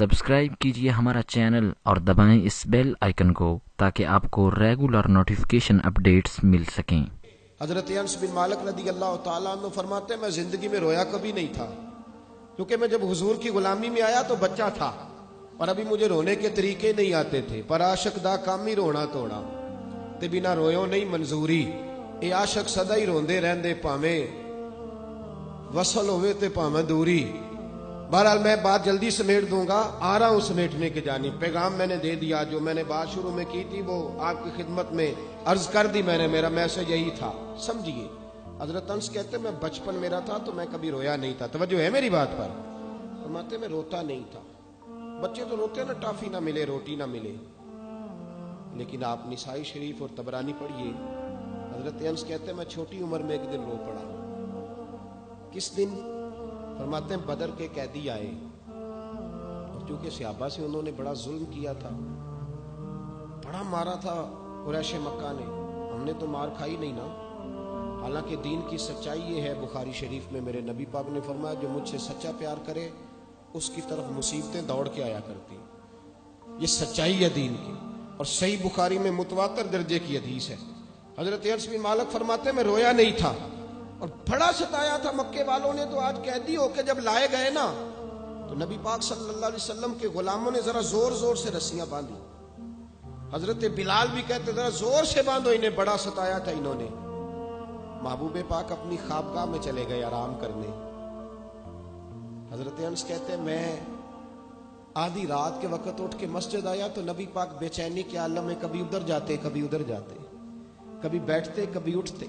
Subscribe कीजिए हमारा channel और दबाएं इस बेल आइकन को ताकि आपको रेगुलर नोटिफिकेशन अपडेट्स मिल सकें। हजरत अनस बिन मालिक रदी अल्लाह तआला अन्हु फरमाते हैं, मैं जिंदगी में रोया कभी नहीं था, क्योंकि मैं जब हुजूर की गुलामी में आया तो बच्चा था और अभी मुझे रोने के तरीके नहीं आते थे। पर आशिक दा काम ही रोना तोड़ा ते बिना रोयो नहीं मंजूरी। ये आशिक सदा ही रोंदे रहंदे, भावें वसल होवे ते भावें दूरी। बहरहाल मैं बात जल्दी समेट दूंगा, आ रहा हूं समेटने के जानिब। पैगाम मैंने दे दिया, जो मैंने बात शुरू में की थी वो आपकी खिदमत में अर्ज कर दी मैंने। मेरा मैसेज यही था, समझिए। हजरत अनस कहते मैं बचपन मेरा था तो मैं कभी रोया नहीं था। तवज्जो है मेरी बात पर? फरमाते मैं रोता नहीं था। बच्चे तो रोते ना, टाफी ना मिले, रोटी ना मिले, लेकिन आप निसाई शरीफ और तबरानी पढ़िए। हजरत अनस कहते मैं छोटी उम्र में एक दिन रो पड़ा। किस दिन? फरमाते हैं बदर के कैदी आए और चूंकि सहाबा से उन्होंने बड़ा जुल्म किया था, बड़ा मारा था कुरैश मक्का ने, हमने तो मार खाई नहीं ना। हालांकि दीन की सच्चाई ये है, बुखारी शरीफ में मेरे नबी पाक ने फरमाया, जो मुझसे सच्चा प्यार करे उसकी तरफ मुसीबतें दौड़ के आया करती। ये सच्चाई है दीन की, और सही बुखारी में मुतवातर दर्जे की हदीस है। हजरत अनस बिन मालिक फरमाते मैं रोया नहीं था और बड़ा सताया था मक्के वालों ने। तो आज कैदी होके जब लाए गए ना, तो नबी पाक सल्लल्लाहु अलैहि वसल्लम के गुलामों ने जरा जोर जोर से रस्सियां बांधी। हजरत बिलाल भी कहते जरा जोर से बांधो, इन्हें बड़ा सताया था इन्होंने। महबूब पाक अपनी ख्वाबगाह में चले गए आराम करने। हजरत अनस कहते मैं आधी रात के वक्त उठ के मस्जिद आया तो नबी पाक बेचैनी के आलम में कभी उधर जाते कभी उधर जाते, कभी बैठते कभी उठते।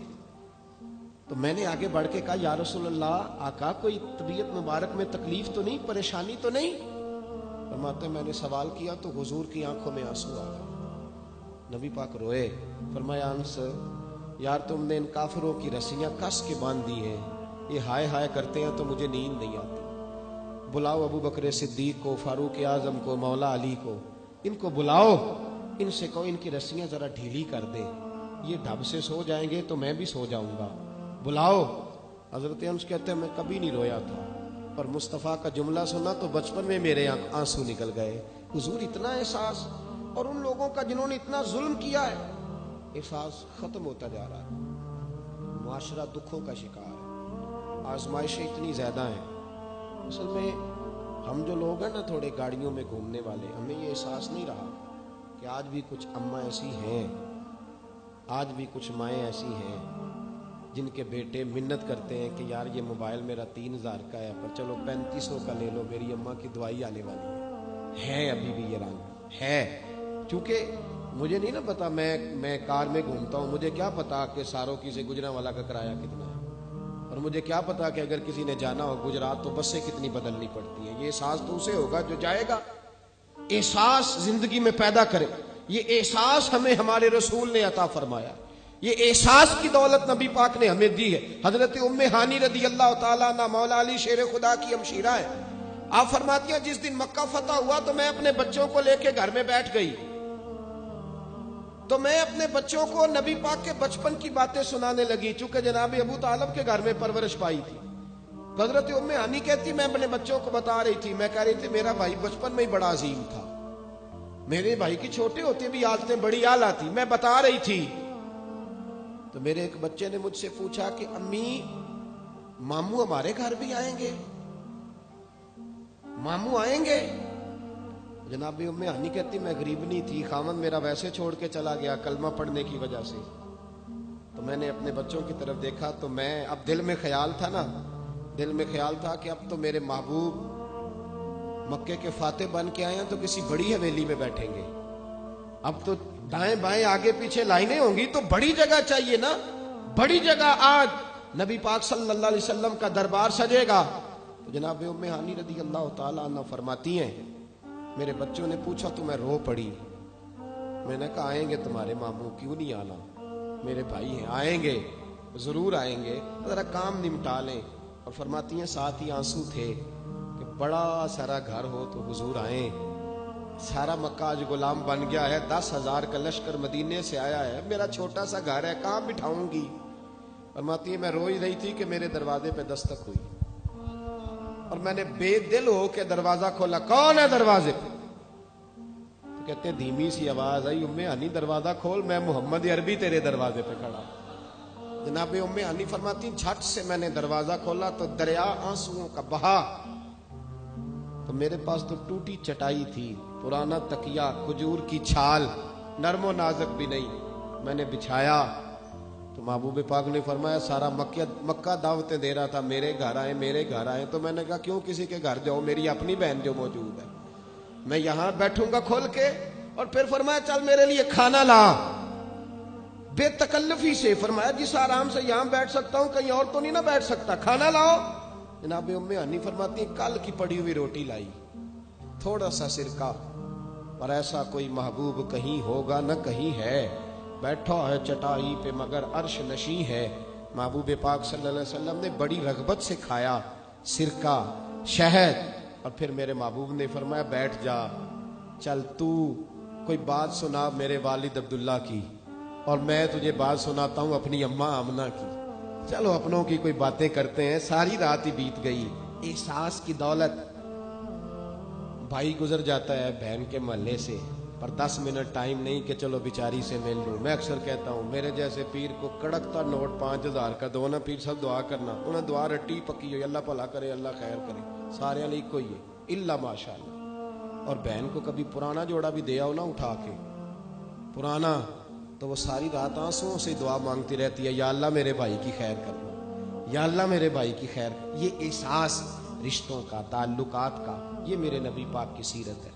तो मैंने आगे बढ़ के कहा, या रसूल अल्लाह, आका कोई तबीयत मुबारक में तकलीफ तो नहीं, परेशानी तो नहीं? फरमाते मैंने सवाल किया तो हुजूर की आंखों में आंसू आ गए। नबी पाक रोए। फरमाया अनस, यार तुमने इन काफिरों की रस्सियां कस के बांध दी हैं, ये हाय हाय करते हैं तो मुझे नींद नहीं आती। बुलाओ अबू बकर सिद्दीक को, फारूक आजम को, मौला अली को, इनको बुलाओ, इनसे कहो इनकी रस्सियां जरा ढीली कर दे, ये ढब से सो जाएंगे तो मैं भी सो जाऊंगा। बुलाओ। हजरत अनस कहते हैं मैं कभी नहीं रोया था, पर मुस्तफ़ा का जुमला सुना तो बचपन में मेरे आंसू निकल गए। हुजूर इतना एहसास, और उन लोगों का जिन्होंने इतना जुल्म किया है, एहसास खत्म होता जा रहा है। मुआशरा दुखों का शिकार है, आजमाइशें इतनी ज्यादा हैं। असल में हम जो लोग हैं ना, थोड़े गाड़ियों में घूमने वाले, हमें ये एहसास नहीं रहा कि आज भी कुछ अम्मा ऐसी हैं, आज भी कुछ माएँ ऐसी हैं जिनके बेटे मिन्नत करते हैं कि यार ये मोबाइल मेरा 3000 का है, पर चलो 3500 का ले लो, मेरी अम्मा की दवाई आने वाली है। अभी भी ये रंग है, क्योंकि मुझे नहीं ना पता, मैं कार में घूमता हूँ, मुझे क्या पता कि सारोकी से गुजरांवाला का किराया कितना है, और मुझे क्या पता कि अगर किसी ने जाना हो गुजरात तो बसें कितनी बदलनी पड़ती हैं। ये एहसास तो उसे होगा जो जाएगा। एहसास जिंदगी में पैदा करे, ये एहसास हमें हमारे रसूल ने अता फरमाया। ये एहसास की दौलत नबी पाक ने हमें दी है। हजरत उम्मे हानी रदी अल्लाह तआला अन्हा, मौला अली शेर खुदा की हमशीरा है, आप फरमाती हैं जिस दिन मक्का फतह हुआ तो मैं अपने बच्चों को लेके घर में बैठ गई, तो मैं अपने बच्चों को नबी पाक के बचपन की बातें सुनाने लगी, चूंकि जनाब अबू तालिब के घर में परवरिश पाई थी। हजरत उम्मे हानी कहती मैं अपने बच्चों को बता रही थी, मैं कह रही थी मेरा भाई बचपन में ही बड़ा अजीम था, मेरे भाई की छोटे होते भी आदतें बड़ी आला थी। मैं बता रही थी तो मेरे एक बच्चे ने मुझसे पूछा कि अम्मी मामू हमारे घर भी आएंगे, मामू आएंगे? जनाब उम्मे हानी कहती मैं गरीब नहीं थी, खामन मेरा वैसे छोड़ के चला गया कलमा पढ़ने की वजह से। तो मैंने अपने बच्चों की तरफ देखा तो मैं, अब दिल में ख्याल था ना, दिल में ख्याल था कि अब तो मेरे महबूब मक्के के फाते बन के आए हैं तो किसी बड़ी हवेली में बैठेंगे। अब तो दाएं बाएं आगे पीछे लाइनें होंगी तो बड़ी जगह चाहिए ना, बड़ी जगह। आज नबी पाक सल्लल्लाहु अलैहि वसल्लम का दरबार सजेगा। तो जनाब उम्मे हानी रदी अल्लाह तआला अन्हा फरमाती हैं, मेरे बच्चों ने पूछा तो मैं रो पड़ी। मैंने कहा आएंगे तुम्हारे मामू, क्यों नहीं आना, मेरे भाई हैं, आएंगे, जरूर आएंगे, जरा काम निपटा लें। और फरमाती हैं साथ ही आंसू थे कि बड़ा सारा घर हो तो हुजूर आए, सारा मक्का आज गुलाम बन गया है, 10,000 का लश्कर मदीने से आया है, मेरा छोटा सा घर है, कहाँ बिठाऊंगी? फरमाती है मैं रो ही रही थी कि मेरे दरवाजे पे दस्तक हुई। اور میں نے بے دل ہو کے دروازہ کھولا. کون ہے دروازے پہ؟ تو کہتے ہیں دھیمی سی آواز آئی, ام ہانی دروازہ کھول, میں محمد عربی تیرے دروازے پہ کھڑا. جناب ام ہانی فرماتی جھٹ سے میں نے دروازہ کھولا تو دریا آنسوؤں کا بہا. تو میرے پاس تو ٹوٹی چٹائی تھی, پرانا تکیہ, کھجور کی چھال, نرم و نازک بھی نہیں, میں نے بچھایا. تو محبوب پاک نے فرمایا سارا مکہ دعوتیں دے رہا تھا, میرے گھر آئے میرے گھر آئے. تو میں نے کہا کیوں کسی کے گھر جاؤ, میری اپنی بہن جو موجود ہے, میں یہاں بیٹھوں گا کھول کے. اور پھر فرمایا چل میرے لیے کھانا لا, بے تکلفی سے. فرمایا جس آرام سے یہاں بیٹھ سکتا ہوں کہیں اور تو نہیں نہ بیٹھ سکتا, کھانا لاؤ. جناب ام ہانی فرماتی ہیں کل کی پڑی ہوئی روٹی لائی, تھوڑا سا سرکہ, اور ایسا کوئی محبوب کہیں ہوگا نہ کہیں ہے, بیٹھا ہے چٹائی پہ مگر عرش نشیں ہے. محبوب پاک صلی اللہ علیہ وسلم نے بڑی رغبت سے کھایا سرکہ, شہد, اور پھر میرے محبوب نے فرمایا بیٹھ جا, چل تو کوئی بات سنا میرے والد عبداللہ کی, اور میں تجھے بات سناتا ہوں اپنی اماں آمنہ کی. چلو اپنوں کی کوئی باتیں کرتے ہیں. ساری رات ہی بیت گئی. احساس کی دولت, بھائی گزر جاتا ہے بہن کے محلے سے, پر 10 منٹ ٹائم نہیں کہ چلو بیچاری سے مل لوں. میں اکثر کہتا ہوں میرے جیسے پیر کو کڑکتا نوٹ 5000 کا دو نا, پیر صاحب دعا کرنا, انہیں دعا رٹی پکی ہوئی, اللہ بھلا کرے اللہ خیر کرے, سارے علی کوئی ہے الا ماشاء اللہ. اور بہن کو کبھی پرانا جوڑا بھی دیا ہو نا اٹھا کے پرانا, تو وہ ساری رات آنسوؤں سے دعا مانگتی رہتی ہے, یا اللہ میرے بھائی کی خیر کرنا, یا اللہ میرے بھائی کی خیر. یہ احساس رشتوں کا, تعلقات کا, یہ میرے نبی پاک کی سیرت ہے.